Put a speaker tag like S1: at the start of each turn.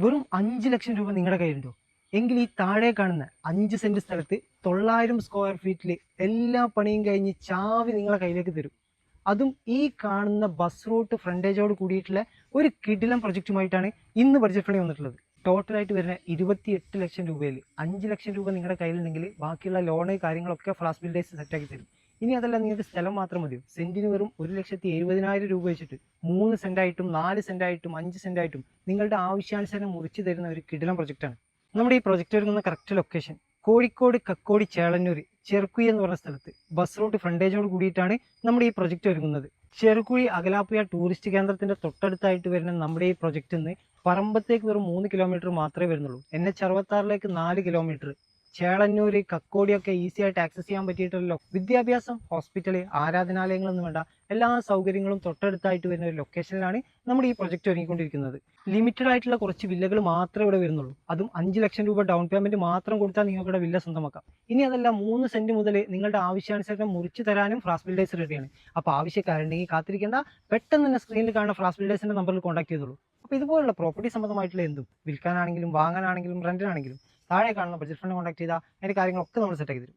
S1: വെറും 5 ലക്ഷം രൂപ നിങ്ങളുടെ കയ്യിലുണ്ടോ? എങ്കിൽ ഈ താഴെ കാണുന്ന 5 സെന്റ് സ്ഥലത്ത് 900 സ്ക്വയർ ഫീറ്റിൽ എല്ലാ പണിയും കഴിഞ്ഞ് ചാവി നിങ്ങളെ കയ്യിലേക്ക് തരും. അതും ഈ കാണുന്ന ബസ് റൂട്ട് ഫ്രണ്ടേജോട് കൂടിയിട്ടുള്ള ഒരു കിടിലം പ്രൊജക്റ്റുമായിട്ടാണ് ഇന്ന് ബഡ്ജറ്റ് ഫ്രണ്ട്ലി വന്നിട്ടുള്ളത്. ടോട്ടലായിട്ട് വരുന്ന 28 ലക്ഷം രൂപയിൽ 5 ലക്ഷം രൂപ നിങ്ങളുടെ കയ്യിലുണ്ടെങ്കിൽ ബാക്കിയുള്ള ലോണ് കാര്യങ്ങളൊക്കെ ഫ്ലാഷ് ബിൽഡേഴ്സ് സെറ്റാക്കി തരും. ഇനി അതല്ല, നിങ്ങൾക്ക് സ്ഥലം മാത്രം മതിയോ? സെന്റിന് വെറും 1,70,000 രൂപ വെച്ചിട്ട് 3 സെന്റായിട്ടും 4 സെന്റായിട്ടും 5 സെന്റായിട്ടും നിങ്ങളുടെ ആവശ്യാനുസരണം മുറിച്ചു തരുന്ന ഒരു കിടിലം പ്രൊജക്റ്റാണ്. നമ്മുടെ ഈ പ്രൊജക്റ്റ് ഒരുങ്ങുന്ന കറക്റ്റ് ലൊക്കേഷൻ കോഴിക്കോട് കക്കോടി ചേളന്നൂർ ചെറുക്കുഴി എന്ന് പറഞ്ഞ സ്ഥലത്ത് ബസ് റൂട്ട് ഫ്രണ്ടേജോട് കൂടിയിട്ടാണ് നമ്മുടെ ഈ പ്രൊജക്റ്റ് ഒരുങ്ങുന്നത്. ചെറുക്കുഴി അകലാപ്പുഴ ടൂറിസ്റ്റ് കേന്ദ്രത്തിന്റെ തൊട്ടടുത്തായിട്ട് വരുന്ന നമ്മുടെ ഈ പ്രൊജക്റ്റിൽ നിന്ന് പറമ്പത്തേക്ക് വെറും 3 കിലോമീറ്റർ മാത്രമേ വരുന്നുള്ളൂ. NH 66 4 kilometre. ചേളന്നൂര് കക്കോടിയൊക്കെ ഈസി ആയിട്ട് ആക്സസ് ചെയ്യാൻ പറ്റിയിട്ടല്ലോ. വിദ്യാഭ്യാസം, ഹോസ്പിറ്റല്, ആരാധനാലയങ്ങളൊന്നും വേണ്ട, എല്ലാ സൗകര്യങ്ങളും തൊട്ടടുത്തായിട്ട് വരുന്ന ഒരു ലൊക്കേഷനിലാണ് നമ്മുടെ ഈ പ്രൊജക്റ്റ് ഒരുങ്ങിക്കൊണ്ടിരിക്കുന്നത്. ലിമിറ്റഡ് ആയിട്ടുള്ള കുറച്ച് വില്ലകൾ മാത്രമേ ഇവിടെ വരുന്നുള്ളൂ. അതും 5 ലക്ഷം രൂപ ഡൗൺ പേയ്മെന്റ് മാത്രം കൊടുത്താൽ നിങ്ങൾക്ക് ഇവിടെ വില്ല സ്വന്തമാക്കാം. ഇനി അതല്ല, 3 സെന്റ് മുതൽ നിങ്ങളുടെ ആവശ്യാനുസരണം മുറിച്ചു തരാനും ഫ്ലാഷ് ബിൽഡേഴ്സ് റെഡിയാണ്. അപ്പോൾ ആവശ്യക്കാരുണ്ടെങ്കിൽ കാത്തിരിക്കേണ്ട, പെട്ടെന്ന് തന്നെ സ്ക്രീനിൽ കാണുന്ന ഫ്ലാഷ് ബിൽഡേഴ്സിന്റെ നമ്പറിൽ കോൺടാക്ട് ചെയ്തോളൂ. അപ്പോൾ ഇതുപോലുള്ള പ്രോപ്പർട്ടി സംബന്ധമായിട്ടുള്ള എന്തും, വിൽക്കാനാണെങ്കിലും വാങ്ങാനാണെങ്കിലും റെന്റിനാണെങ്കിലും താഴെ കാണുന്ന ബഡ്ജറ്റ് ഫണ്ട് കോൺടാക്ട് ചെയ്താൽ അതിന്റെ കാര്യങ്ങളൊക്കെ നമ്മൾ സെറ്റാക്കി തരും.